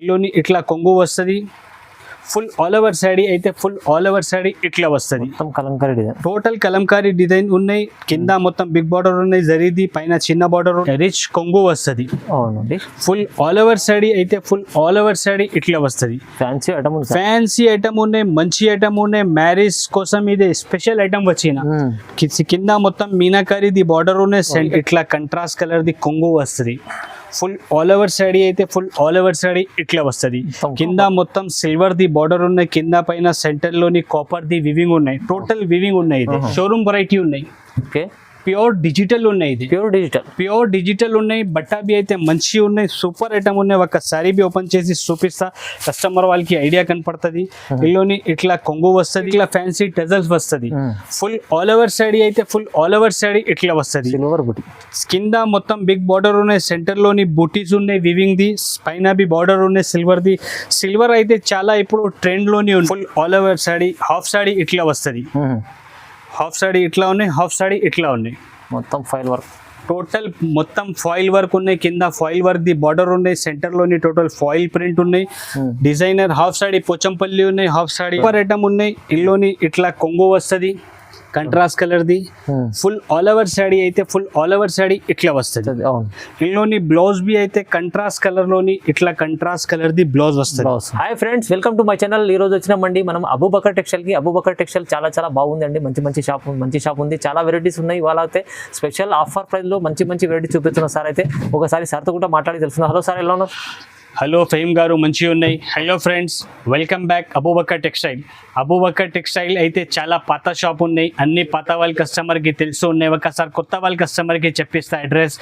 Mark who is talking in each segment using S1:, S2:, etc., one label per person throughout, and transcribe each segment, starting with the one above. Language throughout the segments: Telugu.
S1: ఇల్లుని ఇట్లా కొంగు వస్తుంది. ఫుల్ ఆల్ ఓవర్ శారీ అయితే ఫుల్ ఆల్ ఓవర్ శారీ ఇట్లా వస్తుంది.
S2: మొత్తం Kalamkari design,
S1: total Kalamkari design ఉన్నాయి. కింద మొత్తం బిగ్ బార్డర్ ఉన్నాయి, జరీది పైన చిన్న బార్డర్, రిచ్ కొంగు వస్తుంది.
S2: అవునండి.
S1: ఫుల్ ఆల్ ఓవర్ శారీ అయితే ఫుల్ ఆల్ ఓవర్ శారీ ఇట్లా వస్తుంది.
S2: ఫ్యాన్సీ ఐటమ్ ఉంది.
S1: ఫ్యాన్సీ ఐటమ్ ఉన్నాయి, మంచి ఐటమ్ ఉన్నాయి. మ్యారేజ్ కోసం ఇది స్పెషల్ ఐటమ్ వచ్చిన కింద మొత్తం మీనాకారీది బార్డర్ ఉన్నాయి. ఇట్లా కంట్రాస్ట్ కలర్ ది కొంగు వస్తుంది. ఫుల్ ఆల్ ఓవర్ శారీ అయితే ఫుల్ ఆల్ ఓవర్ శారీ ఇట్లా వస్తుంది. కింద మొత్తం సిల్వర్ ది బార్డర్ ఉన్నాయి, కింద పైన సెంటర్ లోని కాపర్ ది వివింగ్ ఉన్నాయి. టోటల్ వివింగ్ ఉన్నాయి. ఇది షోరూమ్ వెరైటీ ఉన్నాయి.
S2: ఓకే,
S1: ప్యూర్ డిజిటల్ ఉన్నాయి. ఇది ప్యూర్ డిజిటల్ ఉన్నాయి. బట్టా బి అయితే మంచి ఉన్నాయి, సూపర్ ఐటమ్ ఉన్నాయి. ఒక సారీ బి ఓపెన్ చేసి చూపిస్తా, కస్టమర్ వాళ్ళకి ఐడియా కనపడుతుంది. ఇల్లుని ఇట్లా కొంగు వస్తుంది, ఇట్లా ఫ్యాన్సీ టెజల్స్ వస్తుంది. ఫుల్ ఆల్ ఓవర్ శారీ అయితే ఫుల్ ఆల్ ఓవర్ శారీ ఇట్లా వస్తుంది.
S2: సిల్వర్ బుటీ
S1: కింద మొత్తం బిగ్ బార్డర్ ఉన్నాయి, సెంటర్ లోని బూటీస్ ఉన్నాయి వివింగ్ ది, పైన బి బార్డర్ ఉన్నాయి సిల్వర్ ది. సిల్వర్ అయితే చాలా ఇప్పుడు ట్రెండ్ లోని ఉంది. Full all over sari half sari ఇట్లా వస్తుంది. హాఫ్ సాడీ ఇట్లా ఉన్నాయి, హాఫ్ సాడీ ఇట్లా ఉన్నాయి.
S2: మొత్తం ఫాయిల్ వర్క్,
S1: టోటల్ మొత్తం ఫాయిల్ వర్క్ ఉన్నాయి. కింద ఫాయిల్ వర్క్ ది బార్డర్ ఉన్నాయి, సెంటర్ లోని టోటల్ ఫాయిల్ ప్రింట్ ఉన్నాయి. డిజైనర్ హాఫ్ సాడీ పోచంపల్లి ఉన్నాయి, హాఫ్ సాడీ ఐటమ్ ఉన్నాయి. ఇల్లుని ఇట్లా కొంగు వస్తుంది, contrast colour the. Full all over sari అయితే ఫుల్ ఆల్ ఓవర్ శారీ ఇట్లా వస్తుంది. ఇల్లుని బ్లౌజ్ బి అయితే కంట్రాస్ట్ కలర్ లోని ఇట్లా కంట్రాస్ట్ కలర్ ది బ్లౌజ్ వస్తుంది.
S2: Hi friends, welcome to my channel. ఈ రోజు వచ్చినామండి మనం అబూబకర్ టెక్స్టైల్ కి. అబూబకర్ టెక్స్టైల్ చాలా బాగుందండి. మంచి షాప్ ఉంది. చాలా వెరైటీస్ ఉన్నాయి. ఇవాళ అయితే స్పెషల్ ఆఫర్ ప్రైస్ లో మంచి వెరైటీ చూపిస్తున్నారు సార్. అయితే ఒకసారి సార్తో కూడా మాట్లాడి తెలుసుకున్నాం. హలో సార్, ఎలా ఉన్నారు?
S1: హలో ఫహీమ్ గారు, మంచిగా ఉన్నాయి. Hello friends, welcome back Abu Bakr textile. Abu Bakr textile అయితే చాలా పాత షాప్ ఉన్నాయి. అన్ని పాత వాళ్ళ కస్టమర్కి తెలుసు ఉన్నాయి. ఒకసారి కొత్త వాళ్ళ కస్టమర్కి చెప్పిస్తా అడ్రస్.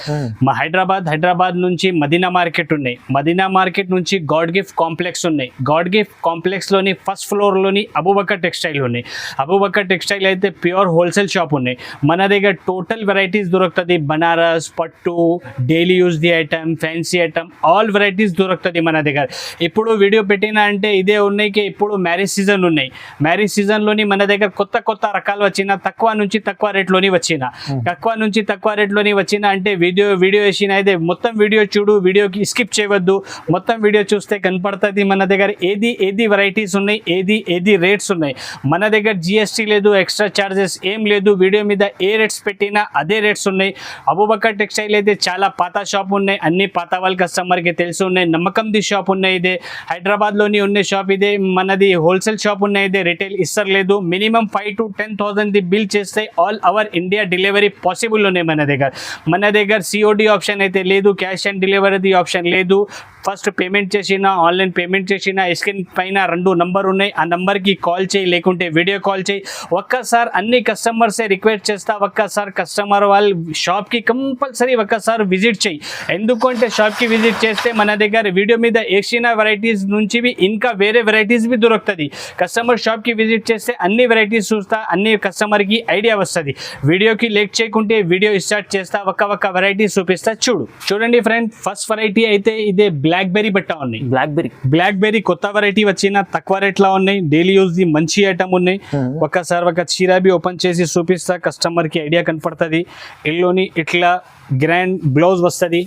S1: మా హైదరాబాద్ నుంచి మదీనా మార్కెట్ ఉన్నాయి. మదీనా మార్కెట్ నుంచి గాడ్ గిఫ్ట్ కాంప్లెక్స్ ఉన్నాయి. గాడ్ గిఫ్ట్ కాంప్లెక్స్లోని ఫస్ట్ ఫ్లోర్లోని అబూబకర్ టెక్స్టైల్ ఉన్నాయి. అబూబకర్ టెక్స్టైల్ అయితే ప్యూర్ హోల్సేల్ షాప్ ఉన్నాయి. మన దగ్గర టోటల్ వెరైటీస్ దొరుకుతుంది. బనారస్, పట్టు, daily use the item, fancy item, all varieties దొరుకుతుంది మన దగ్గర. ఇప్పుడు వీడియో పెట్టినా అంటే ఇదే ఉన్నాయి. ఇప్పుడు మ్యారేజ్ సీజన్ ఉన్నాయి. మ్యారేజ్ సీజన్లోని మన దగ్గర కొత్త రకాలు వచ్చిన, తక్కువ నుంచి తక్కువ రేట్లోని వచ్చిన అంటే వీడియో వేసిన అయితే మొత్తం వీడియో చూడు. వీడియోకి స్కిప్ చేయవద్దు, మొత్తం వీడియో చూస్తే కనపడుతుంది మన దగ్గర ఏది వెరైటీస్ ఉన్నాయి, ఏది రేట్స్ ఉన్నాయి. మన దగ్గర జిఎస్టీ లేదు, ఎక్స్ట్రా చార్జెస్ ఏం లేదు. వీడియో మీద ఏ రేట్స్ పెట్టినా అదే రేట్స్ ఉన్నాయి. అబూబకర్ టెక్స్టైల్ అయితే చాలా పాత షాప్ ఉన్నాయి. అన్ని పాత వాళ్ళ కస్టమర్కి తెలుసు ఉన్నాయి. నమ్మకంది షాప్ ఉన్నాయి. ఇదే హైదరాబాద్లోని ఉన్న షాప్. ఇదే మనది హోల్సేల్ షాప్ ఉన్నాయి. ఇదే రిటైల్ ఇస్తలేదు. మినిమం 5,000 to 10,000 ది బిల్ చేస్తే all over India delivery possible ఉన్నాయి మన దగ్గర సిఓడి ఆప్షన్ అయితే లేదు, క్యాష్ అండ్ డెలివరీ ఆప్షన్ లేదు. ఫస్ట్ పేమెంట్ చేసినా, ఆన్లైన్ పేమెంట్ చేసినా స్క్రీన్ పైన 2 నంబర్ ఉన్నాయి. ఆ నంబర్కి కాల్ చేయి, లేకుంటే వీడియో కాల్ చేయి. ఒక్కసారి అన్ని కస్టమర్సే రిక్వెస్ట్ చేస్తా, ఒక్కసారి కస్టమర్ వాళ్ళ షాప్కి కంపల్సరీ ఒక్కసారి విజిట్ చేయి. ఎందుకంటే షాప్కి విజిట్ చేస్తే మన దగ్గర వీడియో మీద వేసిన వెరైటీస్ నుంచి ఇంకా వేరే వెరైటీస్ బి దొరుకుతుంది. కస్టమర్ షాప్కి విజిట్ చేస్తే అన్ని వెరైటీస్ చూస్తా, అన్ని కస్టమర్కి ఐడియా వస్తుంది. వీడియోకి లేట్ చేయకుంటే వీడియో స్టార్ట్ చేస్తా, ఒక్క వెరైటీ చూపిస్తా. చూడండి ఫ్రెండ్, ఫస్ట్ వెరైటీ అయితే ఇదే బ్లాక్బెర్రీ బట్ట ఉన్నాయి. బ్లాక్బెర్రీ కొత్త వెరైటీ వచ్చిన, తక్కువ రేట్లో ఉన్నాయి. డైలీ యూజ్ ది మంచి ఐటమ్ ఉన్నాయి. ఒక్కసారి ఒక చీర బి ఓపెన్ చేసి చూపిస్తా, కస్టమర్కి ఐడియా కనపడుతుంది. ఇల్లుని ఇట్లా గ్రాండ్ బ్లౌజ్ వస్తుంది.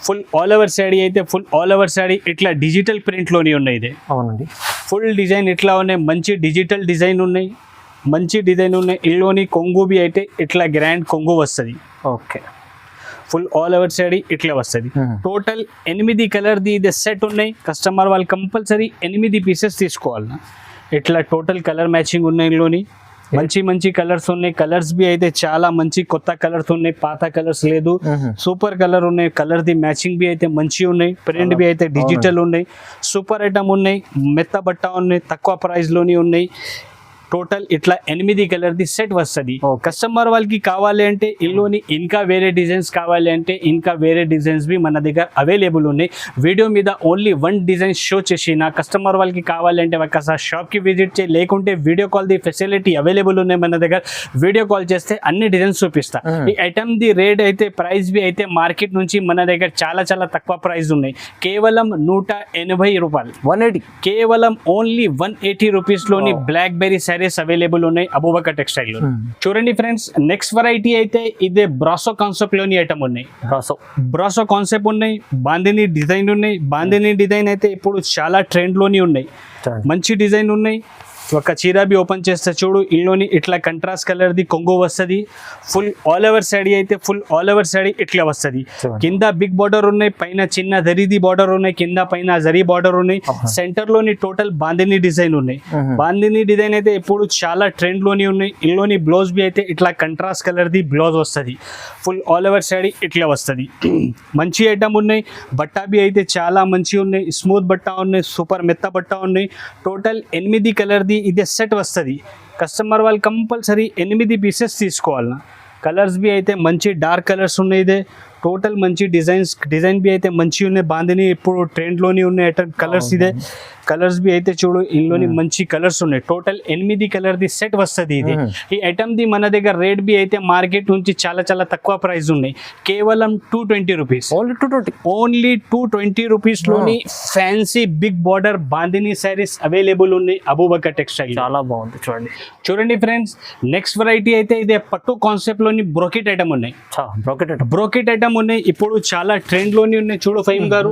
S1: ఫుల్ ఆల్ ఓవర్ శారీ అయితే ఫుల్ ఆల్ ఓవర్ శారీ ఇట్లా డిజిటల్ ప్రింట్లోని ఉన్నాయి. ఇదే
S2: అవునండి.
S1: ఫుల్ డిజైన్ ఇట్లా ఉన్నాయి. మంచి డిజిటల్ డిజైన్ ఉన్నాయి. ఇల్లుని కొంగు బి అయితే ఇట్లా గ్రాండ్ కొంగు వస్తుంది.
S2: Okay,
S1: full all over sari ఇట్లా వస్తుంది. టోటల్ 8 కలర్ది ఇది సెట్ ఉన్నాయి. కస్టమర్ వాళ్ళు కంపల్సరీ 8 పీసెస్ తీసుకోవాలి. ఇట్లా టోటల్ కలర్ మ్యాచింగ్ ఉన్నాయి. ఇందులోని మంచి కలర్స్ ఉన్నాయి. కలర్స్ బి అయితే చాలా మంచి కొత్త కలర్స్ ఉన్నాయి, పాత కలర్స్ లేదు. సూపర్ కలర్ ఉన్నాయి. కలర్ ది మ్యాచింగ్ బి అయితే మంచి ఉన్నాయి. ప్రింట్ బి అయితే డిజిటల్ ఉన్నాయి. సూపర్ ఐటమ్ ఉన్నాయి. మెత్త బట్ట ఉన్నాయి. తక్కువ ప్రైస్ లోని ఉన్నాయి. టోటల్ ఇట్లా 8 కలర్ది సెట్ వస్తుంది. కస్టమర్ వాళ్ళకి కావాలి అంటే ఇల్లుని ఇంకా వేరే డిజైన్స్ కావాలి అంటే ఇంకా వేరే డిజైన్స్ బి మన దగ్గర అవైలబుల్ ఉన్నాయి. వీడియో మీద ఓన్లీ 1 డిజైన్ షో చేసిన, కస్టమర్ వాళ్ళకి కావాలి అంటే ఒకసారి షాప్కి విజిట్ చేయి, లేకుంటే video call the facility available ఉన్నాయి మన దగ్గర. వీడియో కాల్ చేస్తే అన్ని డిజైన్స్ చూపిస్తా. ఈ ఐటమ్ ది రేట్ అయితే ప్రైస్ బి అయితే మార్కెట్ నుంచి మన దగ్గర చాలా తక్కువ ప్రైస్ ఉన్నాయి. కేవలం 180 రూపాయలు, కేవలం ఓన్లీ 180 రూపీస్లోని బ్లాక్బెర్రీ శారీ శారీస్ అవైలబుల్ ఉన్నాయి అబూబకర్ టెక్స్టైల్ లో. చూడండి ఫ్రెండ్స్, నెక్స్ట్ వెరైటీ అయితే ఇదే బ్రాసో కాన్సెప్ట్ లోని ఐటమ్ ఉన్నాయి. బ్రాసో కాన్సెప్ట్ ఉన్నాయి, బాందిని డిజైన్ ఉన్నాయి. బాందిని డిజైన్ అయితే ఇప్పుడు చాలా ట్రెండ్ లోని ఉన్నాయి, మంచి డిజైన్ ఉన్నాయి. ఒక చీర బి ఓపెన్ చేస్తే చూడు, ఇందులోని ఇట్లా కంట్రాస్ట్ కలర్ ది కొంగు వస్తుంది. ఫుల్ ఆల్ ఓవర్ శాడీ అయితే ఫుల్ ఆల్ ఓవర్ శాడీ ఇట్లా వస్తుంది. కింద బిగ్ బార్డర్ ఉన్నాయి, పైన చిన్న జరీది బార్డర్ ఉన్నాయి, కింద పైన జరీ బార్డర్ ఉన్నాయి. సెంటర్ లోని టోటల్ బాందిని డిజైన్ ఉన్నాయి. బాందిని డిజైన్ అయితే ఇప్పుడు చాలా ట్రెండ్ లోని ఉన్నాయి. ఇందులోని బ్లౌజ్ బి అయితే ఇట్లా కంట్రాస్ట్ కలర్ ది బ్లౌజ్ వస్తుంది. ఫుల్ ఆల్ ఓవర్ శాడీ ఇట్లా వస్తుంది. మంచి ఐటమ్ ఉన్నాయి. బట్ట బి అయితే చాలా మంచి ఉన్నాయి, స్మూత్ బట్ట ఉన్నాయి, సూపర్ మెత్త బట్ట ఉన్నాయి. టోటల్ 8 కలర్ ది ఇదే సెట్ వస్తుంది. కస్టమర్ వాళ్ళు కంపల్సరీ 8 పీసెస్ తీసుకోవాలన్నా. కలర్స్ బి అయితే మంచి డార్క్ కలర్స్ ఉన్నాయి. ఇదే టోటల్ మంచి డిజైన్ బి అయితే మంచి ఉన్నాయి. బాందిని ఇప్పుడు ట్రెండ్లోని ఉన్నాయి కలర్స్. ఇదే కలర్స్ బి అయితే చూడు, ఇందులోని మంచి కలర్స్ ఉన్నాయి. టోటల్ 8 కలర్ ది సెట్ వస్తుంది. ఇది ఈ ఐటమ్ ది మన దగ్గర రేట్ బి అయితే మార్కెట్ నుంచి చాలా చాలా తక్కువ ప్రైస్ ఉన్నాయి. కేవలం 220 రూపీస్, ఓన్లీ 220 రూపీస్ లోని fancy big border bandhani saris available ఉన్నాయి అబూబకర్ టెక్స్టైల్.
S2: చాలా బాగుంది.
S1: చూడండి ఫ్రెండ్స్, నెక్స్ట్ వెరైటీ అయితే ఇదే పట్టు కాన్సెప్ట్ లోని బ్రోకెట్ ఐటమ్ ఉన్నాయి. బ్రోకెట్ ఐటమ్ ఉన్నాయి, ఇప్పుడు చాలా ట్రెండ్ లోని ఉన్నాయి. చూడు ఫైమ్ గారు,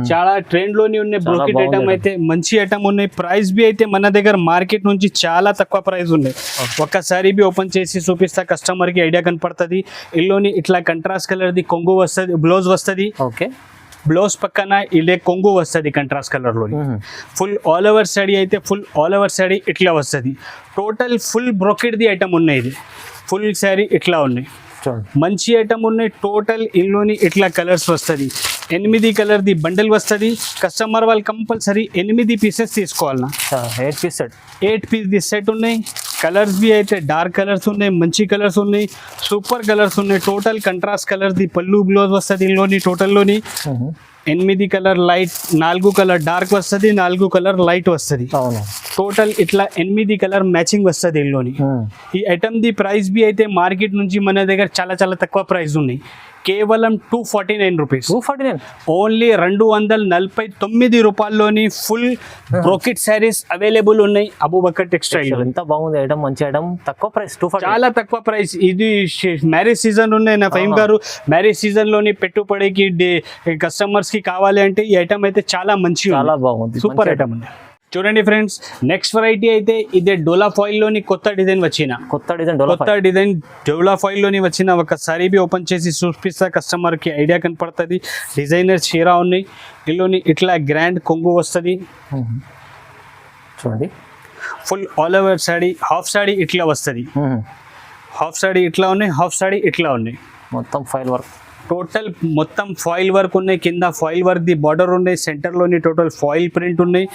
S1: చాలా ట్రెండ్ లోని ఉన్నాయి. బ్రోకెట్ ఐటమ్ అయితే మంచి ఐటమ్ ఉన్నాయి. ప్రైస్ బి అయితే మన దగ్గర మార్కెట్ నుంచి చాలా తక్కువ ప్రైస్ ఉన్నాయి. ఒక్కసారి బి ఓపెన్ చేసి చూపిస్తా, కస్టమర్ కి ఐడియా కనపడుతుంది. ఇందులోని ఇట్లా కంట్రాస్ట్ కలర్ ది కొంగు వస్తుంది, బ్లౌజ్ వస్తుంది. బ్లౌజ్ పక్కన ఇదే కొంగు వస్తుంది కంట్రాస్ట్ కలర్ లో. ఫుల్ ఆల్ ఓవర్ శాడీ అయితే ఫుల్ ఆల్ ఓవర్ శాడీ ఇట్లా వస్తుంది. Total full brocade the item ఉన్నాయి. ఇది ఫుల్ శారీ ఇట్లా ఉన్నాయి, మంచి ఐటమ్ ఉన్నాయి. టోటల్ ఇందులోని ఇట్లా కలర్స్ వస్తుంది. 8 కలర్ ది బండల్ వస్తుంది. కస్టమర్ వాళ్ళు కంపల్సరీ 8 పీసెస్ తీసుకోవాలన్నా. 8 పీస్ ది సెట్ ఉన్నాయి. కలర్స్ బి అయితే డార్క్ కలర్స్ ఉన్నాయి, మంచి కలర్స్ ఉన్నాయి, సూపర్ కలర్స్ ఉన్నాయి. టోటల్ కంట్రాస్ట్ కలర్ ది పళ్ళు బ్లౌజ్ వస్తుంది. ఇందులోని టోటల్లోని 8 కలర్ లైట్, 4 కలర్ డార్క్ వస్తుంది, 4 కలర్ లైట్ వస్తుంది. టోటల్ ఇట్లా 8 కలర్ మ్యాచింగ్ వస్తుంది ఇందులోని. ఈ ఐటమ్ ది ప్రైస్ బి అయితే మార్కెట్ నుంచి మన దగ్గర చాలా చాలా తక్కువ ప్రైస్ ఉన్నాయి. కేవలం 249 రూపీస్, ఓన్లీ 249 రూపాయల్లోని ఫుల్ బ్రోకెట్ శారీస్ అవైలబుల్ ఉన్నాయి అబూబకర్ టెక్స్టైల్.
S2: ఎంత బాగుంది ఐటమ్, మంచి ఐటమ్, తక్కువ ప్రైస్,
S1: చాలా తక్కువ ప్రైస్. ఇది మ్యారేజ్ సీజన్ ఉన్నాయి నా ఫైమ్ గారు. మ్యారేజ్ సీజన్ లోని పెట్టుబడికి కస్టమర్స్ కి కావాలి అంటే ఈ ఐటమ్ అయితే చాలా మంచి,
S2: చాలా బాగుంది,
S1: సూపర్ ఐటమ్ ఉంది. చూడండి ఫ్రెండ్స్, నెక్స్ట్ వెరైటీ అయితే ఇదే డోలా ఫాయిల్ లోని కొత్త డిజైన్ డోలా ఫాయిల్ లోని వచ్చిన. ఒకసారి బి ఓపెన్ చేసి చూపిస్తా, కస్టమర్ కి ఐడియా కనపడుతుంది. డిజైనర్ చీర ఉన్నాయి. ఇందులోని ఇట్లా గ్రాండ్ కొంగు వస్తుంది.
S2: చూడండి,
S1: full all over sari, half sari ఇట్లా వస్తుంది. హాఫ్ శాడీ ఇట్లా ఉన్నాయి, హాఫ్ శాడీ ఇట్లా ఉన్నాయి.
S2: మొత్తం ఫైల్ వర్క్,
S1: టోటల్ మొత్తం ఫాయిల్ వర్క్ ఉన్నాయి. కింద ఫాయిల్ వర్క్ ది బార్డర్ ఉన్నాయి. సెంటర్ లోని టోటల్ ఫాయిల్ ప్రింట్ ఉన్నాయి.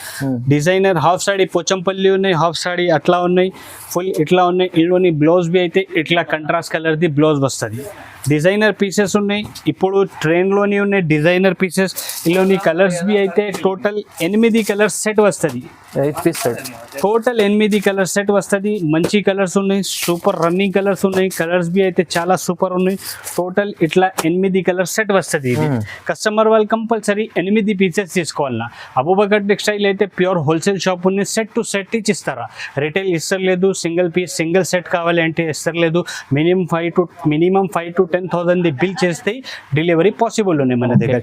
S1: డిజైనర్ హాఫ్ సాడీ పోచంపల్లి ఉన్నాయి, హాఫ్ సాడీ అట్లా ఉన్నాయి, ఫుల్ ఇట్లా ఉన్నాయి. ఇందులోని బ్లౌజ్ బి అయితే ఇట్లా కంట్రాస్ట్ కలర్ ది బ్లౌజ్ వస్తుంది. డిజైనర్ పీసెస్ ఉన్నాయి, ఇప్పుడు ట్రెండ్ లోని ఉన్నాయి డిజైనర్ పీసెస్. ఇందులోని కలర్స్ బి అయితే టోటల్ 8 కలర్స్ సెట్ వస్తుంది.
S2: 8 piece set,
S1: total 8 colour set వస్తుంది. మంచి కలర్స్ ఉన్నాయి, సూపర్ రన్నింగ్ కలర్స్ ఉన్నాయి. కలర్స్ బి అయితే చాలా సూపర్ ఉన్నాయి. టోటల్ ఇట్లా 8 కలర్ సెట్ వస్తుంది. ఇది కస్టమర్ వాళ్ళు కంపల్సరీ 8 పీసెస్ తీసుకోవాలన్నా. అబూబకర్ టెక్స్టైల్ అయితే ప్యూర్ హోల్సేల్ షాప్ ఉంది. సెట్ టు సెట్ ఇచ్చిస్తారా, రిటైల్ ఇస్తలేదు. సింగిల్ పీస్ సింగిల్ సెట్ కావాలి అంటే ఇస్తలేదు. మినిమం 5 to 10,000 ది బిల్ చేస్తే డెలివరీ పాసిబుల్ ఉన్నాయి మన దగ్గర.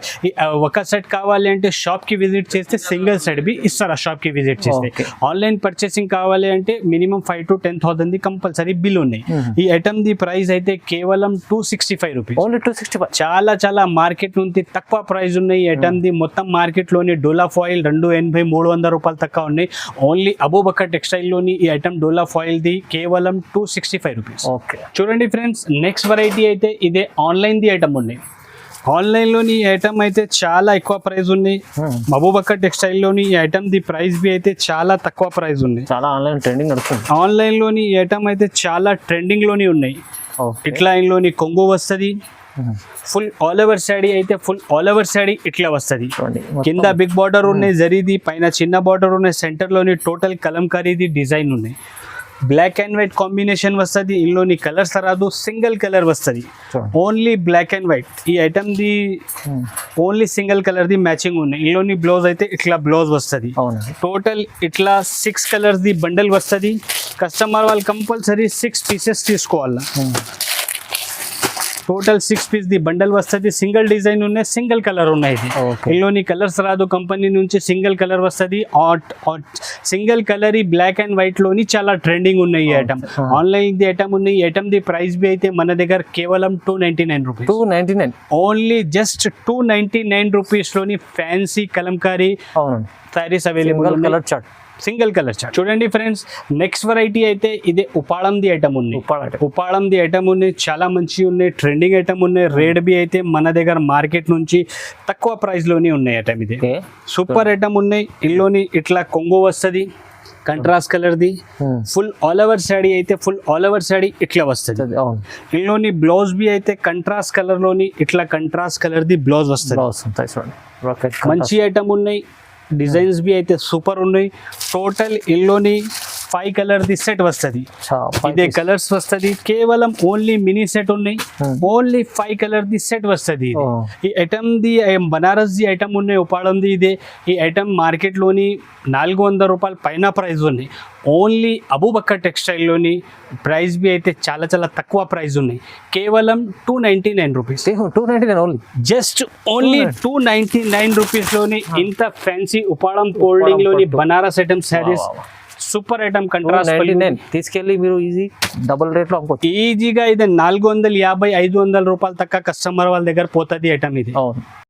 S1: ఒక సెట్ కావాలి అంటే షాప్ కి విజిట్ చేస్తే సింగిల్ సెట్ బి ఇస్తారా షాప్ కి విజిట్ చేస్తే. ఆన్లైన్ పర్చేసింగ్ కావాలి అంటే minimum 5 to 10,000 the compulsory bill ఉన్నాయి. ఈ ఐటమ్ ది ప్రైస్ అయితే కేవలం 265 రూపీస్,
S2: ఓన్లీ 265.
S1: చాలా చాలా మార్కెట్ నుంచి తక్కువ ప్రైస్ ఉన్నాయి. ఈ ఐటమ్ ది మొత్తం మార్కెట్ లోని డోలా ఫాయిల్ 280, 300 రూపాయలు తక్కువ ఉన్నాయి. ఓన్లీ అబూబకర్ టెక్స్టైల్ లోని ఈ ఐటమ్ డోలా ఫాయిల్ ది కేవలం 265 రూపీస్. చూడండి ఫ్రెండ్స్, నెక్స్ట్ వెరైటీ అయితే ఇదే ఆన్లైన్ ది ఐటమ్ ఉన్నాయి. ఆన్లైన్ లోని ఈ ఐటమ్ అయితే చాలా ఎక్కువ ప్రైస్ ఉన్నాయి. అబూబకర్ టెక్స్టైల్ లోని ఈ ఐటమ్ ది ప్రైస్ బి అయితే చాలా తక్కువ ప్రైస్ ఉన్నాయి.
S2: చాలా ఆన్లైన్ ట్రెండింగ్ నడుస్తుంది.
S1: ఆన్లైన్ లోని ఈ ఐటమ్ అయితే చాలా ట్రెండింగ్ లోని ఉన్నాయి. ఇట్లా ఇందులోని కొంగు వస్తుంది. ఫుల్ ఆల్ ఓవర్ శాడీ అయితే ఫుల్ ఆల్ ఓవర్ శాడీ ఇట్లా వస్తుంది. కింద బిగ్ బార్డర్ ఉన్నాయి, జరీది పైన చిన్న బార్డర్ ఉన్నాయి. సెంటర్ లోని టోటల్ కలంకారీది డిజైన్ ఉన్నాయి. బ్లాక్ అండ్ వైట్ కాంబినేషన్ వస్తుంది, ఇందులోని కలర్స్ రాదు, సింగిల్ కలర్ వస్తుంది, ఓన్లీ బ్లాక్ అండ్ వైట్. ఈ item the only single colour the matching ఉన్నాయి. ఇందులోని బ్లౌజ్ అయితే ఇట్లా బ్లౌజ్ వస్తుంది. టోటల్ ఇట్లా 6 కలర్స్ ది బండల్ వస్తుంది. కస్టమర్ వాళ్ళు కంపల్సరీ 6 పీసెస్ తీసుకోవాలి. టోటల్ 6 పీస్ ది బండల్ వస్తుంది. సింగిల్ డిజైన్ ఉన్నాయి, సింగిల్ కలర్ ఉన్నాయి. ఇందులోని కలర్స్ రాదు, కంపెనీ నుంచి సింగిల్ కలర్ వస్తుంది. సింగిల్ కలర్ ఈ బ్లాక్ అండ్ వైట్ లోని చాలా ట్రెండింగ్ ఉన్నాయి. ఈ ఐటమ్ ఆన్లైన్ ది ఐటమ్ ఉన్నాయి. ఈ ఐటమ్ ది ప్రైస్ బి అయితే మన దగ్గర కేవలం 299 రూపీస్.
S2: 299
S1: ఓన్లీ జస్ట్ 299 రూపీస్ లోని fancy Kalamkari saris available.
S2: Colour chart,
S1: single colour chart. చూడండి ఫ్రెండ్స్, నెక్స్ట్ వెరైటీ అయితే ఇదే ఉపాళం ది ఐటమ్ ఉంది. ఉపాళం ది ఐటమ్ ఉన్నాయి, చాలా మంచి ఉన్నాయి, ట్రెండింగ్ ఐటమ్ ఉన్నాయి. రేట్ బి అయితే మన దగ్గర మార్కెట్ నుంచి తక్కువ ప్రైస్ లోనే ఉన్నాయి. ఐటమ్ ఇది సూపర్ ఐటమ్ ఉన్నాయి. ఇందులోని ఇట్లా కొంగు వస్తుంది, contrast colour the. Full all over saree అయితే ఫుల్ ఆల్ ఓవర్ సాడీ ఇట్లా వస్తుంది. ఇందులోని బ్లౌజ్ బి అయితే కంట్రాస్ట్ కలర్ లోని ఇట్లా కంట్రాస్ట్ కలర్ ది బ్లౌజ్ వస్తుంది. మంచి ఐటమ్ ఉన్నాయి. డిజైన్స్ బి అయితే సూపర్ ఉన్నాయి. టోటల్ ఇల్లోని 5 కలర్ ది సెట్ వస్తుంది. ఇదే కలర్స్ వస్తుంది. కేవలం ఓన్లీ మినీ సెట్ ఉన్నాయి. ఓన్లీ 5 కలర్ ది సెట్ వస్తుంది. ఈ item the Banaras the item ఉన్నాయి. ఉపాళం ది ఇదే. ఈ ఐటమ్ మార్కెట్ లోని 400 రూపాయల పైన ప్రైస్ ఉన్నాయి. ఓన్లీ అబూబకర్ టెక్స్టైల్ లోని ప్రైస్ బి అయితే చాలా చాలా తక్కువ ప్రైస్ ఉన్నాయి. కేవలం 299 rupees.
S2: 299 only,
S1: just only 299 rupees లోని ఇంత ఫ్యాన్సీ ఉపాళం ఫోల్డింగ్ లోని Banaras item saris super item contrast
S2: తీసుకెళ్ళి మీరు ఈజీ డబుల్ రేట్ లో అమ్ముకోవచ్చు.
S1: ఈజీగా ఇది 450-500 రూపాయల తక్కువ కస్టమర్ వాళ్ళ దగ్గర పోతుంది ఐటమ్ ఇది.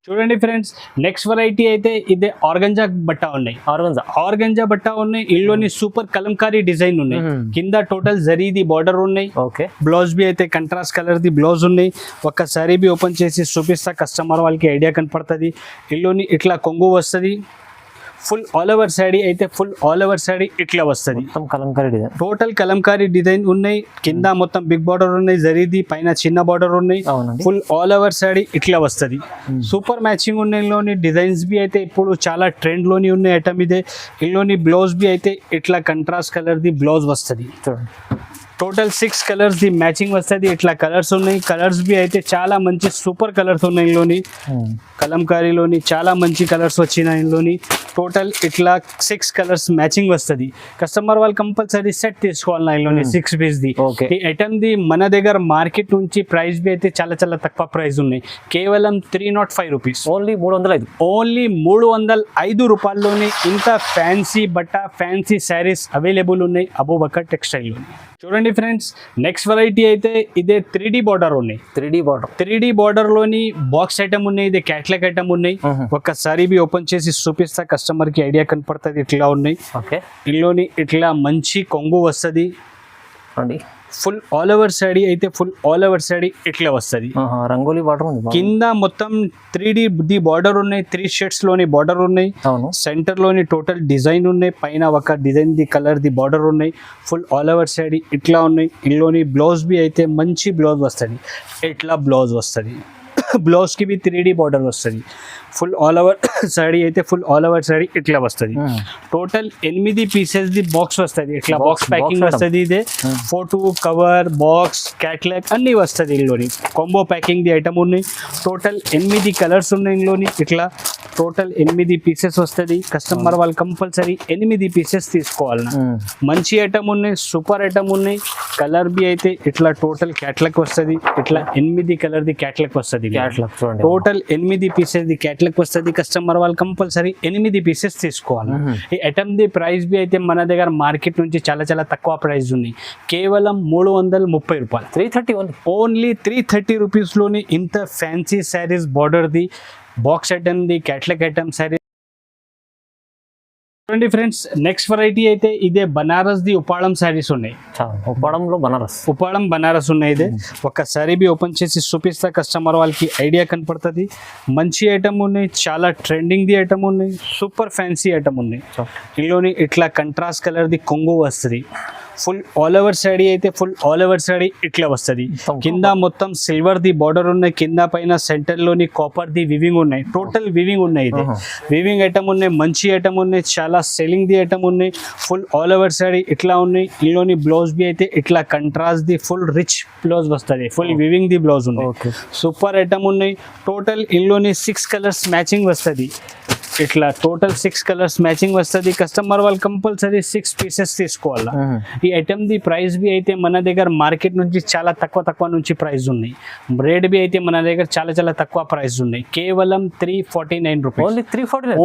S1: చూడండి ఫ్రెండ్స్, నెక్స్ట్ వెరైటీ అయితే ఇదే ఆర్గంజా బట్ట ఉన్నాయి. ఆర్గంజా బట్ట ఉన్నాయి. ఇందులోని సూపర్ కలంకారీ డిజైన్ ఉన్నాయి. కింద టోటల్ జరీది బార్డర్ ఉన్నాయి. బ్లౌజ్ బి అయితే కంట్రాస్ట్ కలర్ ది బ్లౌజ్ ఉన్నాయి. ఒక్కసారి బి ఓపెన్ చేసి చూపిస్తా, కస్టమర్ వాళ్ళకి ఐడియా కనపడుతుంది. ఇందులోని ఇట్లా కొంగు వస్తుంది. ఫుల్ ఆల్ ఓవర్ సాడీ అయితే ఫుల్ ఆల్ ఓవర్ సాడీ ఇట్లా వస్తుంది.
S2: Kalamkari design,
S1: total Kalamkari design ఉన్నాయి. కింద మొత్తం బిగ్ బార్డర్ ఉన్నాయి, జరీది పైన చిన్న బార్డర్ ఉన్నాయి. ఫుల్ ఆల్ ఓవర్ సాడీ ఇట్లా వస్తుంది. సూపర్ మ్యాచింగ్ ఉన్నాయి. ఇందులోని డిజైన్స్ బి అయితే ఇప్పుడు చాలా ట్రెండ్ లోని ఉన్నాయి ఐటమ్ ఇదే. ఇందులోని బ్లౌజ్ బి అయితే ఇట్లా కంట్రాస్ట్ కలర్ ది బ్లౌజ్ వస్తుంది. టోటల్ 6 కలర్స్ ది మ్యాచింగ్ వస్తుంది. ఇట్లా కలర్స్ ఉన్నాయి. కలర్స్ బి అయితే చాలా మంచి సూపర్ కలర్స్ ఉన్నాయి. ఇందులోని కలంకారీలోని చాలా మంచి కలర్స్ వచ్చినాయి. ఇందులోని టోటల్ ఇట్లా 6 కలర్స్ మ్యాచింగ్ వస్తుంది. కస్టమర్ వాళ్ళు కంపల్సరీ సెట్ తీసుకోవాలి. ఇందులోని 6 పీస్ ది. ఈ ఐటమ్ ది మన దగ్గర మార్కెట్ నుంచి ప్రైస్ బి అయితే చాలా చాలా తక్కువ ప్రైస్ ఉన్నాయి. కేవలం 305 రూపీస్.
S2: ఓన్లీ 305.
S1: ఓన్లీ 305 రూపాయల్లోనే ఇంత ఫ్యాన్సీ బట్ట ఫ్యాన్సీ శారీస్ అవైలబుల్ ఉన్నాయి అబూబకర్ టెక్స్టైల్ లోని. చూడండి ఫ్రెండ్స్, నెక్స్ట్ వెరైటీ అయితే ఇదే 3D బార్డర్ ఉన్నాయి. 3D బార్డర్ లోని బాక్స్ ఐటమ్ ఉన్నాయి. ఇదే క్యాట్లాగ్ ఐటమ్ ఉన్నాయి. ఒక్కసారి బి ఓపెన్ చేసి చూపిస్తా, కస్టమర్ కి ఐడియా కనపడుతుంది ఇట్లా ఉన్నాయి. ఇందులోని ఇట్లా మంచి కొంగు వస్తుంది. ఫుల్ ఆల్ ఓవర్ సాడీ అయితే ఫుల్ ఆల్ ఓవర్ సాడీ ఇట్లా వస్తుంది.
S2: రంగోలీ బార్డర్ ఉంది.
S1: కింద మొత్తం 3D ది బార్డర్ ఉన్నాయి. 3 షేడ్స్ లోని బార్డర్ ఉన్నాయి. సెంటర్ లోని టోటల్ డిజైన్ ఉన్నాయి. పైన ఒక design the colour the border ఉన్నాయి. ఫుల్ ఆల్ ఓవర్ సాడీ ఇట్లా ఉన్నాయి. ఇందులోని బ్లౌజ్ బి అయితే మంచి బ్లౌజ్ వస్తుంది. ఇట్లా బ్లౌజ్ వస్తుంది. బ్లౌజ్ కి బి 3D బార్డర్ వస్తుంది. ఫుల్ ఆల్ ఓవర్ సాడీ అయితే ఫుల్ ఆల్ ఓవర్ సాడీ ఇట్లా వస్తుంది. టోటల్ 8 పీసెస్ ది బాక్స్ వస్తుంది. ఇట్లా బాక్స్ ప్యాకింగ్ వస్తుంది. ఇదే ఫోటో కవర్ బాక్స్ క్యాట్లాగ్ అన్ని వస్తుంది. ఇందులోని కాంబో ప్యాకింగ్ ది ఐటమ్ ఉన్నాయి. టోటల్ 8 కలర్స్ ఉన్నాయి. ఇందులోని ఇట్లా టోటల్ 8 పీసెస్ వస్తుంది. కస్టమర్ వాళ్ళు కంపల్సరీ 8 పీసెస్ తీసుకోవాలి. మంచి ఐటమ్ ఉన్నాయి, సూపర్ ఐటమ్ ఉన్నాయి. కలర్ బి అయితే ఇట్లా టోటల్ క్యాట్లాగ్ వస్తుంది. ఇట్లా 8 కలర్ ది క్యాట్లాగ్ వస్తుంది. టోటల్ 8 పీసెస్ ది క్యాట్లాగ్ వస్తుంది. కస్టమర్ వాళ్ళు కంపల్సరీ 8 పీసెస్ తీసుకోవాలి. ఈ ఐటమ్ ది ప్రైస్ బి అయితే మన దగ్గర మార్కెట్ నుంచి చాలా చాలా తక్కువ ప్రైస్ ఉన్నాయి. కేవలం 330 రూపాయలు.
S2: 330
S1: ఓన్లీ 330 రూపీస్ లోని ఇంత fancy saris border the box item the catalogue item sari. చూడండి ఫ్రెండ్స్, నెక్స్ట్ వెరైటీ అయితే ఇదే బనారస్ ది ఉపాళం శారీస్ ఉన్నాయి. ఉపాళం బనారస్ ఉన్నాయి. ఇదే ఒక్కసారి బి ఓపెన్ చేసి చూపిస్తా, కస్టమర్ వాళ్ళకి ఐడియా కనపడుతుంది. మంచి ఐటమ్ ఉన్నాయి. చాలా ట్రెండింగ్ ది ఐటమ్ ఉన్నాయి. సూపర్ ఫ్యాన్సీ ఐటమ్ ఉన్నాయి. ఇందులోని ఇట్లా కంట్రాస్ట్ కలర్ ది కొంగు వస్తుంది. ఫుల్ ఆల్ ఓవర్ సాడీ అయితే ఫుల్ ఆల్ ఓవర్ సాడీ ఇట్లా వస్తుంది. కింద మొత్తం సిల్వర్ ది బార్డర్ ఉన్నాయి, కింద పైన సెంటర్ లోని కాపర్ ది వివింగ్ ఉన్నాయి, టోటల్ వివింగ్ ఉన్నాయి. ఇది వివింగ్ ఐటమ్ ఉన్నాయి, మంచి ఐటమ్ ఉన్నాయి, చాలా సెల్లింగ్ ది ఐటమ్ ఉన్నాయి. ఫుల్ ఆల్ ఓవర్ సాడీ ఇట్లా ఉన్నాయి. ఇందులోని బ్లౌజ్ బి అయితే ఇట్లా contrast the full rich blouse వస్తుంది, ఫుల్ వివింగ్ ది బ్లౌజ్ ఉన్నాయి. సూపర్ ఐటమ్ ఉన్నాయి. టోటల్ ఇందులోని 6 కలర్స్ మ్యాచింగ్ వస్తుంది. ఇట్లా టోటల్ 6 కలర్స్ మ్యాచింగ్ వస్తుంది. కస్టమర్ వాళ్ళు కంపల్సరీ 6 పీసెస్ తీసుకోవాలా. ఈ ఐటమ్ ది ప్రైస్ బి అయితే మన దగ్గర మార్కెట్ నుంచి చాలా తక్కువ నుంచి ప్రైస్ ఉన్నాయి. రేట్ బి అయితే మన దగ్గర చాలా తక్కువ ప్రైస్ ఉన్నాయి. కేవలం 349 రూపీస్,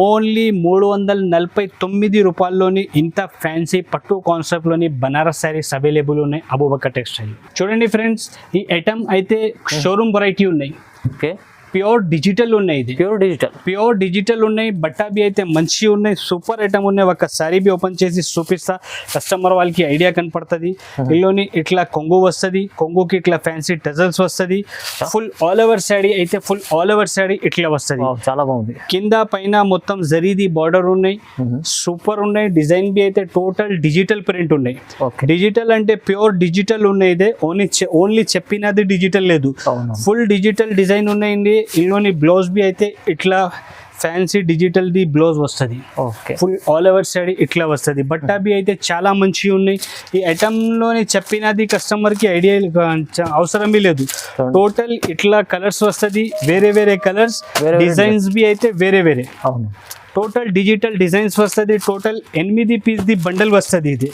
S1: ఓన్లీ 349 రూపాయల్లోని ఇంత ఫ్యాన్సీ పట్టు కాన్సెప్ట్ లోని బనారస్ శారీస్ అవైలబుల్ ఉన్నాయి అబూబకర్ టెక్స్టైల్. చూడండి ఫ్రెండ్స్, ఈ ఐటమ్ అయితే షోరూమ్ వెరైటీ ఉన్నాయి.
S2: ఓకే,
S1: ప్యూర్ డిజిటల్ ఉన్నాయి. ఇది ప్యూర్ డిజిటల్ ఉన్నాయి. బట్టా బి అయితే మంచి ఉన్నాయి, సూపర్ ఐటమ్ ఉన్నాయి. ఒక సారీ బి ఓపెన్ చేసి చూపిస్తా, కస్టమర్ వాళ్ళకి ఐడియా కనపడుతుంది. ఇందులోని ఇట్లా కొంగు వస్తుంది, కొంగుకి ఇట్లా ఫ్యాన్సీ టజల్స్ వస్తుంది. ఫుల్ ఆల్ ఓవర్ సాడీ అయితే ఫుల్ ఆల్ ఓవర్ సాడీ ఇట్లా వస్తుంది.
S2: చాలా బాగుంది.
S1: కింద పైన మొత్తం జరీది బార్డర్ ఉన్నాయి, సూపర్ ఉన్నాయి. డిజైన్ బి అయితే టోటల్ డిజిటల్ ప్రింట్ ఉన్నాయి. డిజిటల్ అంటే ప్యూర్ డిజిటల్ ఉన్నాయి. ఇదే ఓన్లీ చెప్పినది డిజిటల్ లేదు, ఫుల్ డిజిటల్ డిజైన్ ఉన్నాయండి. ఇందులోని బ్లౌజ్ బి అయితే ఇట్లా ఫ్యాన్సీ డిజిటల్ ది బ్లౌజ్ వస్తుంది. ఫుల్ ఆల్ ఓవర్ సైడ్ ఇట్లా వస్తుంది. బట్టా బి అయితే చాలా మంచిగా ఉన్నాయి. ఈ ఐటమ్లోని చెప్పినది కస్టమర్కి ఐడియా అవసరమే లేదు. టోటల్ ఇట్లా కలర్స్ వస్తుంది, వేరే కలర్స్, డిజైన్స్ బి అయితే వేరే. టోటల్ డిజిటల్ డిజైన్స్ వస్తుంది. టోటల్ 8 పీస్ ది బండల్ వస్తుంది. ఇది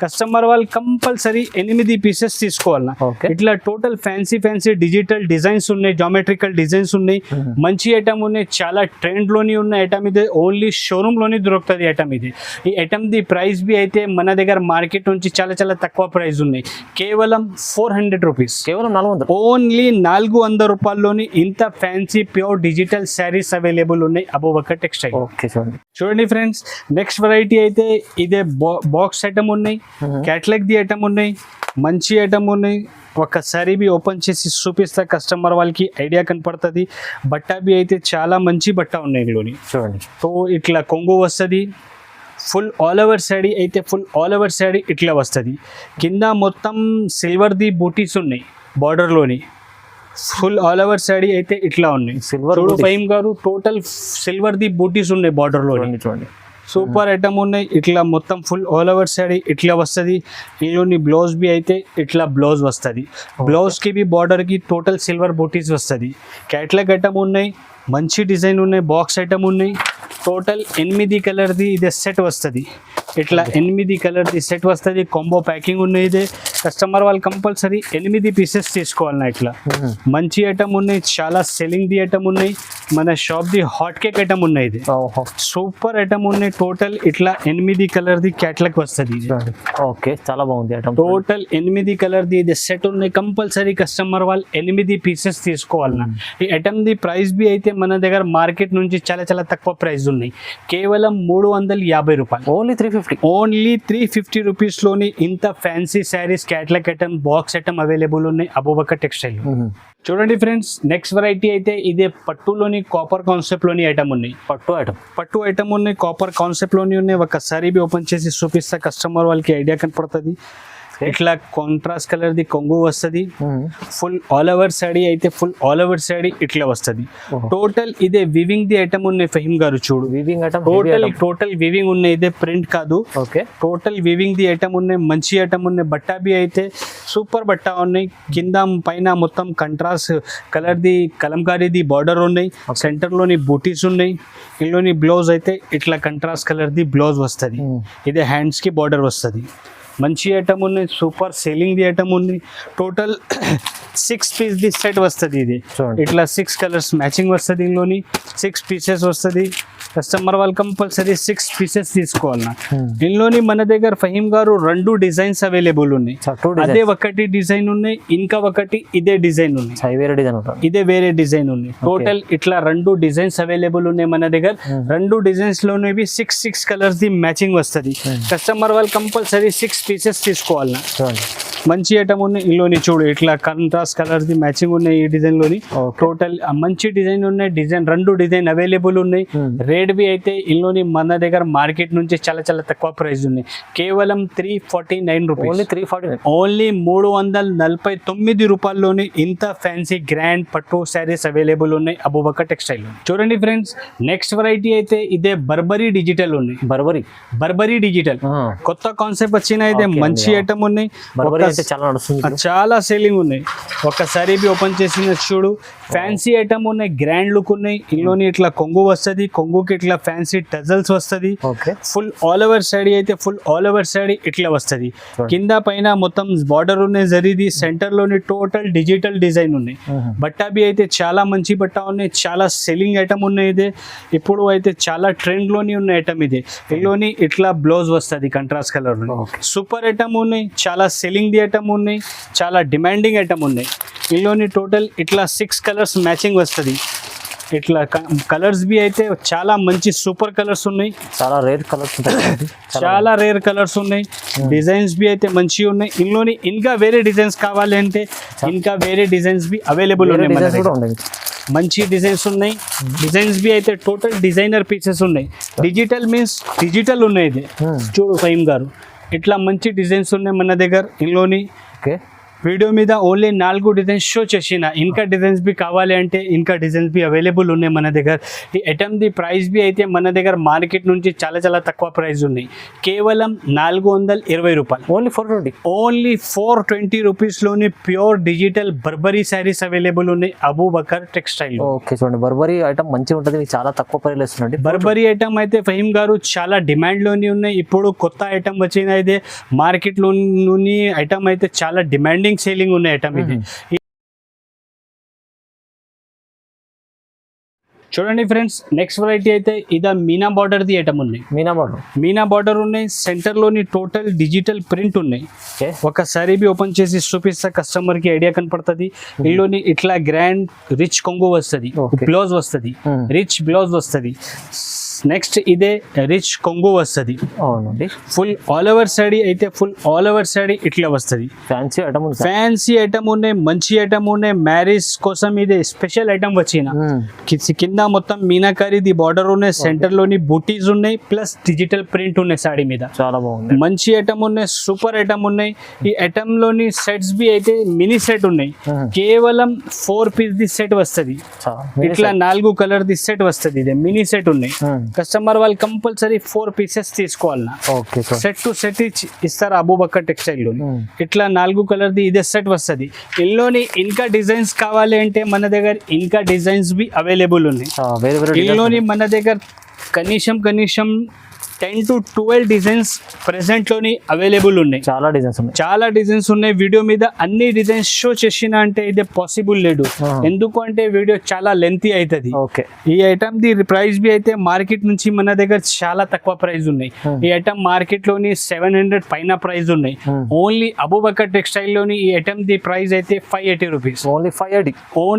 S1: కస్టమర్ వాళ్ళు కంపల్సరీ 8 పీసెస్ తీసుకోవాలన్నా. ఇట్లా టోటల్ ఫ్యాన్సీ డిజిటల్ డిజైన్స్ ఉన్నాయి, జామెట్రికల్ డిజైన్స్ ఉన్నాయి, మంచి ఐటమ్ ఉన్నాయి. చాలా ట్రెండ్ లోని ఉన్న ఐటమ్ ఇది, ఓన్లీ షోరూమ్ లోని దొరుకుతుంది ఐటమ్ ఇది. ఈ ఐటమ్ ది ప్రైస్ బి అయితే మన దగ్గర మార్కెట్ నుంచి చాలా తక్కువ ప్రైస్ ఉన్నాయి. కేవలం 400 రూపీస్,
S2: కేవలం 400,
S1: ఓన్లీ 400 రూపాయల్లోని ఇంత fancy pure digital saris available ఉన్నాయి అబూబకర్ టెక్స్టైల్. చూడండి ఫ్రెండ్స్, నెక్స్ట్ వెరైటీ అయితే ఇదే బాక్స్ ఐటమ్ ఉన్నాయి, క్యాటలాగ్ ది ఐటమ్ ఉన్నాయి, మంచి ఐటమ్ ఉన్నాయి. ఒకసారి బి ఓపెన్ చేసి చూపిస్తా, కస్టమర్ వాళ్ళకి ఐడియా కనపడుతుంది. బట్టా బి అయితే చాలా మంచి బట్ట ఉన్నాయి ఇందులోని. చూడండి, సో ఇట్లా కొంగు వస్తుంది. ఫుల్ ఆల్ ఓవర్ సాడీ అయితే ఫుల్ ఆల్ ఓవర్ సాడీ ఇట్లా వస్తుంది. కింద మొత్తం సిల్వర్ ది బూటీస్ ఉన్నాయి బార్డర్లోని. ఫుల్ ఆల్ ఓవర్ సాడీ అయితే ఇట్లా ఉన్నాయి. చూడు ఫైమ్ గారు, టోటల్ సిల్వర్ ది బూటీస్ ఉన్నాయి బార్డర్ లో. చూడండి, సూపర్ ఐటమ్ ఉన్నాయి. ఇట్లా మొత్తం ఫుల్ ఆల్ ఓవర్ సాడీ ఇట్లా వస్తుంది. ఇందులోని బ్లౌజ్ బి అయితే ఇట్లా బ్లౌజ్ వస్తుంది. బ్లౌజ్ కి బి బార్డర్ కి టోటల్ సిల్వర్ బూటీస్ వస్తుంది. క్యాటలాగ్ ఐటమ్ ఉన్నాయి, మంచి డిజైన్ ఉన్నాయి, బాక్స్ ఐటమ్ ఉన్నాయి. టోటల్ 8 కలర్ది ఇదే సెట్ వస్తుంది. ఇట్లా 8 కలర్ది సెట్ వస్తుంది. కాంబో ప్యాకింగ్ ఉన్నాయి. ఇదే కస్టమర్ వాళ్ళు కంపల్సరీ 8 పీసెస్ తీసుకోవాలన్నా. ఇట్లా మంచి ఐటమ్ ఉన్నాయి, చాలా సెల్లింగ్ ది ఐటమ్ ఉన్నాయి. మన shop the hot cake item ఉన్నాయి. ఇది సూపర్ ఐటమ్ ఉన్నాయి. టోటల్ ఇట్లా 8 కలర్ది క్యాటలాగ్ వస్తుంది.
S2: ఓకే, చాలా బాగుంది ఐటమ్.
S1: టోటల్ 8 కలర్ది ఇది సెట్ ఉన్నాయి. కంపల్సరీ కస్టమర్ వాళ్ళు 8 పీసెస్ తీసుకోవాలన్నా. ఈ ఐటమ్ ది ప్రైస్ బి అయితే మన దగ్గర మార్కెట్ నుంచి చాలా తక్కువ ప్రైస్ ఉన్నాయి. కేవలం 350 రూపాయలు, ఓన్లీ 350 రూపీస్ లోని ఇంత fancy saris, catalogue item, box item available ఉన్నాయి అబూబకర్ టెక్స్టైల్. చూడండి ఫ్రెండ్స్, నెక్స్ట్ వెరైటీ అయితే ఇదే పట్టులోని కాపర్ కాన్సెప్ట్ లోని ఐటమ్ ఉన్నాయి. పట్టు ఐటమ్ ఉన్నాయి, కాపర్ కాన్సెప్ట్ లోని ఉన్నాయి. ఒకసారి బి ఓపెన్ చేసి చూపిస్తా, కస్టమర్ వాళ్ళకి ఐడియా కనపడుతుంది. ఇట్లా కాంట్రాస్ట్ కలర్ ది కొంగు వస్తుంది. ఫుల్ ఆల్ ఓవర్ సాడీ అయితే ఫుల్ ఆల్ ఓవర్ సాడీ ఇట్లా వస్తుంది. టోటల్ ఇదే వివింగ్ ది ఐటమ్ ఉన్నాయి. ఫహీమ్ గారు చూడు,
S2: వివింగ్ ఐటమ్,
S1: టోటల్ వివింగ్ ఉన్నాయి. ఇదే ప్రింట్ కాదు, టోటల్ వివింగ్ ది ఐటమ్ ఉన్నాయి. మంచి ఐటమ్ ఉన్నాయి. బట్టా బి అయితే సూపర్ బట్టా ఉన్నాయి. కింద పైన మొత్తం contrast colour the Kalamkari the border ఉన్నాయి. సెంటర్ లోని బూటీస్ ఉన్నాయి. ఇందులోని బ్లౌజ్ అయితే ఇట్లా కంట్రాస్ట్ కలర్ ది బ్లౌజ్ వస్తుంది. ఇదే హ్యాండ్స్ కి బార్డర్ వస్తుంది. మంచి ఐటమ్ ఉన్నాయి, సూపర్ సేలింగ్ ది ఐటమ్ ఉంది. టోటల్ 6 పీస్ ది సెట్ వస్తుంది. ఇది ఇట్లా 6 కలర్స్ మ్యాచింగ్ వస్తుంది. ఇందులోని 6 పీసెస్ వస్తుంది. కస్టమర్ వాళ్ళు కంపల్సరీ 6 పీసెస్ తీసుకోవాలన్నా. ఇందులోని మన దగ్గర ఫహీమ్ గారు 2 డిజైన్స్ అవైలబుల్ ఉన్నాయి. అదే ఒకటి డిజైన్ ఉన్నాయి, ఇంకా ఒకటి ఇదే డిజైన్ ఉన్నాయి. ఇదే వేరే డిజైన్ ఉన్నాయి. టోటల్ ఇట్లా 2 డిజైన్స్ అవైలబుల్ ఉన్నాయి మన దగ్గర. 2 డిజైన్స్ లోనే 6 కలర్స్ ది మ్యాచింగ్ వస్తుంది. కస్టమర్ వాళ్ళు కంపల్సరీ 6 పీసెస్ తీసుకోవాలన్నా. మంచి ఐటమ్ ఉన్నాయి. ఇందులోని చూడు ఇట్లా కాంట్రాస్ట్ కలర్ ది మ్యాచింగ్ ఉన్నాయి ఈ డిజైన్ లోని. టోటల్ మంచి డిజైన్ ఉన్నాయి. డిజైన్ 2 డిజైన్ అవైలబుల్ ఉన్నాయి. రేట్ బి అయితే ఇందులోని మన దగ్గర మార్కెట్ నుంచి చాలా చాలా తక్కువ ప్రైస్ ఉన్నాయి. కేవలం 349 రూపీస్. ఓన్లీ 349 రూపాయల్లోని ఇంత ఫ్యాన్సీ గ్రాండ్ పట్టు శారీస్ అవైలబుల్ ఉన్నాయి అబూబకర్ టెక్స్టైల్. చూడండి ఫ్రెండ్స్, నెక్స్ట్ వెరైటీ అయితే ఇదే బర్బరీ డిజిటల్ ఉన్నాయి. బర్బరీ డిజిటల్ కొత్త కాన్సెప్ట్ వచ్చిన అయితే మంచి ఐటమ్ ఉన్నాయి. చాలా సేలింగ్ ఉన్నాయి. ఒక్కసారి బి ఓపెన్ చేసిన చూడు, ఫ్యాన్సీ ఐటమ్ ఉన్నాయి, గ్రాండ్ లుక్ ఉన్నాయి. ఇందులోని ఇట్లా కొంగు వస్తుంది, కొంగుకి ఇట్లా ఫ్యాన్సీ టజల్స్ వస్తుంది. ఫుల్ ఆల్ ఓవర్ సాడీ అయితే ఫుల్ ఆల్ ఓవర్ సాడీ ఇట్లా వస్తుంది. కింద పైన మొత్తం బార్డర్ ఉన్నాయి జరిది. సెంటర్ లోని టోటల్ డిజిటల్ డిజైన్ ఉన్నాయి. బట్ట బి అయితే చాలా మంచి బట్ట ఉన్నాయి. చాలా సెల్లింగ్ ఐటమ్ ఉన్నాయి. ఇదే ఇప్పుడు అయితే చాలా ట్రెండ్ లోని ఉన్న ఐటమ్ ఇది. ఇందులోని ఇట్లా బ్లౌజ్ వస్తుంది కంట్రాస్ట్ కలర్ లో. సూపర్ ఐటమ్ ఉన్నాయి. చాలా సెల్లింగ్ ది ఐటమ్ ఉన్నాయి. చాలా డిమాండింగ్ ఐటమ్ ఉన్నాయి. ఇందులోని టోటల్ ఇట్లా 6 కలర్స్ మ్యాచింగ్ వస్తుంది. ఇట్లా కలర్స్ బి అయితే చాలా మంచి సూపర్ కలర్స్ ఉన్నాయి.
S2: చాలా రేర్
S1: కలర్స్ ఉన్నాయి. డిజైన్స్ బి అయితే మంచిగా ఉన్నాయి. ఇందులోని ఇంకా వేరే డిజైన్స్ కావాలి అంటే ఇంకా వేరే డిజైన్స్ బి అవైలబుల్ ఉన్నాయి. మంచి డిజైన్స్ ఉన్నాయి. డిజైన్స్ బి అయితే టోటల్ డిజైనర్ పీసెస్ ఉన్నాయి. డిజిటల్ మీన్స్ డిజిటల్ ఉన్నాయి. ఇది చూడు ఫహీమ్ గారు, ఇట్లా మంచి డిజైన్స్ ఉన్నాయి మన దగ్గర. ఇందులోని వీడియో మీద ఓన్లీ 4 డిజైన్స్ షో చేసిన. ఇంకా డిజైన్స్ బి కావాలి అంటే ఇంకా డిజైన్స్ బి అవైలబుల్ ఉన్నాయి మన దగ్గర. ఈ ఐటమ్ ది ప్రైస్ బి అయితే మన దగ్గర మార్కెట్ నుంచి చాలా చాలా తక్కువ ప్రైస్ ఉన్నాయి. కేవలం 420 రూపాయలు. ఓన్లీ 420 రూపీస్లోని pure digital Burberry saris available ఉన్నాయి అబూబకర్ టెక్స్టైల్.
S2: ఓకే చూడండి, బర్బరీ ఐటమ్ మంచిగా ఉంటుంది, చాలా తక్కువ ప్రైస్ ఇస్తుంది.
S1: బర్బరీ ఐటమ్ అయితే ఫహీమ్ గారు చాలా డిమాండ్లోని ఉన్నాయి. ఇప్పుడు కొత్త ఐటమ్ వచ్చిన అయితే మార్కెట్లోని ఐటమ్ అయితే చాలా డిమాండింగ్ సేలింగ్ ఉన్న ఐటమ్ ఇది. చూడండి ఫ్రెండ్స్, నెక్స్ట్ వెరైటీ అయితే ఇదా మీనా బార్డర్ ది ఐటమ్ ఉన్నాయి. మీనా బార్డర్ ఉన్నాయి. సెంటర్ లోని టోటల్ డిజిటల్ ప్రింట్ ఉన్నాయి. ఒకసారి బి ఓపెన్ చేసి చూపిస్తా కస్టమర్ కి ఐడియా కనపడుతుంది. ఇందులోని ఇట్లా గ్రాండ్ రిచ్ కొంగు వస్తుంది, బ్లౌజ్ వస్తుంది, రిచ్ బ్లౌజ్ వస్తుంది. నెక్స్ట్ ఇదే రిచ్ కొంగు వస్తుంది. ఫుల్ ఆల్ ఓవర్ సాడీ అయితే ఫుల్ ఆల్ ఓవర్ సాడీ ఇట్లా వస్తుంది. ఫ్యాన్సీ ఐటమ్ ఉన్నాయి, మంచి ఐటమ్ ఉన్నాయి. మ్యారేజ్ కోసం ఇది స్పెషల్ ఐటమ్ వచ్చిన. కింద మొత్తం మీనాకారి బార్డర్ ఉన్నాయి. సెంటర్ లోని బూటీస్ ఉన్నాయి, ప్లస్ డిజిటల్ ప్రింట్ ఉన్నాయి సాడీ మీద.
S2: చాలా బాగుంది.
S1: మంచి ఐటమ్ ఉన్నాయి, సూపర్ ఐటమ్ ఉన్నాయి. ఈ ఐటమ్ లోని సెట్స్ బి అయితే మినీ సెట్ ఉన్నాయి. కేవలం 4 పీస్ ది సెట్ వస్తుంది. ఇట్లా 4 కలర్ ది సెట్ వస్తుంది. ఇది మినీ సెట్ ఉన్నాయి. కస్టమర్ వాళ్ళు కంపల్సరీ 4 పీసెస్ తీసుకోవాలన్నా. సెట్ టు సెట్ ఇస్తారు అబూబకర్ టెక్స్టైల్ లో. ఇట్లా 4 కలర్ ది ఇదే సెట్ వస్తుంది. ఇందులోని ఇంకా డిజైన్స్ కావాలి అంటే మన దగ్గర ఇంకా డిజైన్స్ బి అవైలబుల్ ఉన్నాయి. ఇందులోని మన దగ్గర కనీసం 10 to 12 డిజైన్స్ ప్రెసెంట్ లోని అవైలబుల్ ఉన్నాయి. చాలా డిజైన్స్ ఉన్నాయి. వీడియో మీద అన్ని డిజైన్స్ షో చేసిన అంటే ఇది పాసిబుల్ లేదు. ఎందుకు అంటే వీడియో చాలా లెంతీ అవుతుంది. ఈ ఐటమ్ ది ప్రైస్ బి అయితే మార్కెట్ నుంచి మన దగ్గర చాలా తక్కువ ప్రైస్ ఉన్నాయి. ఈ ఐటమ్ మార్కెట్ లోని 700 పైన ప్రైస్ ఉన్నాయి. ఓన్లీ అబూబకర్ టెక్స్టైల్ లోని ఈ ఐటమ్ ది ప్రైస్ అయితే 580 రూపీస్.
S2: ఓన్లీ 580.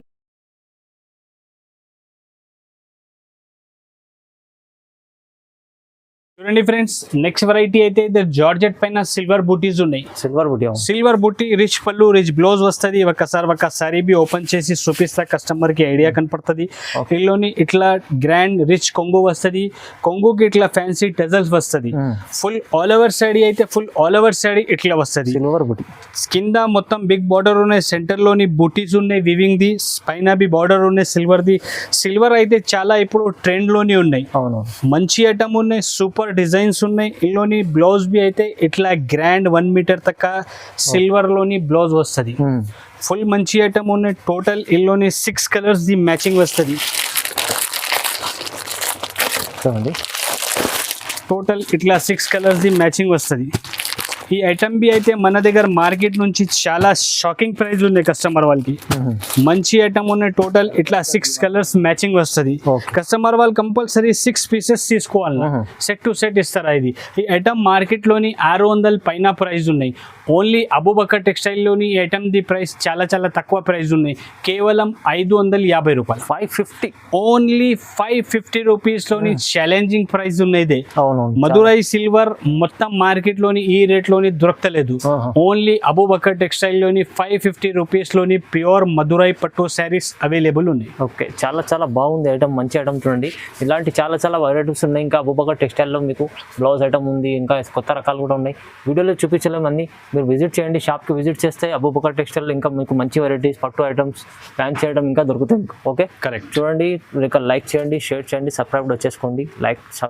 S1: చూడండి ఫ్రెండ్స్, నెక్స్ట్ వెరైటీ అయితే జార్జెట్ పైన సిల్వర్ బూటీస్ ఉన్నాయి. సిల్వర్ బూటీ రిచ్ పళ్ళు, రిచ్ బ్లౌజ్ వస్తుంది. ఒకసారి బి ఓపెన్ చేసి చూపిస్తా కస్టమర్ కి ఐడియా కనపడుతుంది. ఇందులోని ఇట్లా గ్రాండ్ రిచ్ కొంగు వస్తుంది. కొంగుకి ఇట్లా ఫ్యాన్సీ టజల్స్ వస్తుంది. ఫుల్ ఆల్ ఓవర్ సాడీ అయితే ఫుల్ ఆల్ ఓవర్ సాడీ ఇట్లా వస్తుంది. కింద మొత్తం బిగ్ బార్డర్ ఉన్నాయి. సెంటర్ లోని బూటీస్ ఉన్నాయి వివింగ్ ది. పైన బి బార్డర్ ఉన్నాయి సిల్వర్ ది. సిల్వర్ అయితే చాలా ఇప్పుడు ట్రెండ్ లోని ఉన్నాయి. మంచి ఐటమ్ ఉన్నాయి, సూపర్ డిజైన్స్ ఉన్నాయి. ఇందులోని బ్లౌజ్ బి అయితే ఇట్లా గ్రాండ్ 1 మీటర్ తక్క సిల్వర్ లోని బ్లౌజ్ వస్తుంది. ఫుల్ మంచి ఐటమ్ ఉన్నాయి. టోటల్ ఇందులోని 6 కలర్స్ ది మ్యాచింగ్ వస్తుంది. టోటల్ ఇట్లా 6 కలర్స్ ది మ్యాచింగ్ వస్తుంది. ఈ ఐటమ్ బి అయితే మన దగ్గర మార్కెట్ నుంచి చాలా షాకింగ్ ప్రైస్ ఉన్నాయి కస్టమర్ వాళ్ళకి. మంచి ఐటమ్ ఉన్నాయి. టోటల్ ఇట్లా 6 కలర్స్ మ్యాచింగ్ వస్తుంది. కస్టమర్ వాళ్ళు కంపల్సరీ 6 పీసెస్ తీసుకోవాలి. సెట్ టు సెట్ ఇస్తారా ఇది. ఈ ఐటమ్ మార్కెట్ లోని 600 పైన ప్రైస్ ఉన్నాయి. ఓన్లీ అబూబకర్ టెక్స్టైల్ లోని ఈ ఐటమ్ ది ప్రైస్ చాలా చాలా తక్కువ ప్రైస్ ఉన్నాయి. కేవలం 550 రూపాయలు.
S2: 550.
S1: ఓన్లీ 550 రూపీస్ లోని ఛాలెంజింగ్ ప్రైస్ ఉన్నాయి. మధురై సిల్వర్ మొత్తం మార్కెట్ లోని ఈ రేట్ లో లోని దొరకలేదు. ఓన్లీ అబూబకర్ టెక్స్టైల్ లోని 550 రూపీస్ లోని ప్యూర్ మధురై పట్టు శారీస్ అవైలబుల్ ఉన్నాయి.
S2: ఓకే, చాలా చాలా బాగుంది ఐటమ్, మంచి ఐటమ్ చూడండి. ఇలాంటి చాలా చాలా వెరైటీస్ ఉన్నాయి. ఇంకా అబూబకర్ టెక్స్టైల్లో మీకు బ్లౌజ్ ఐటమ్ ఉంది, ఇంకా కొత్త రకాలు కూడా ఉన్నాయి. వీడియోలో చూపించలేము అన్ని, మీరు విజిట్ చేయండి, షాప్కి విజిట్ చేస్తే అబూబకర్ టెక్స్టైల్ ఇంకా మీకు మంచి వెరైటీస్, పట్టు ఐటమ్స్, ఫ్యాన్సీ ఐటమ్ ఇంకా దొరుకుతాయి మీకు. Okay,
S1: correct.
S2: చూడండి, ఇక లైక్ చేయండి, షేర్ చేయండి, సబ్స్క్రైబ్ వచ్చేసుకోండి. లైక్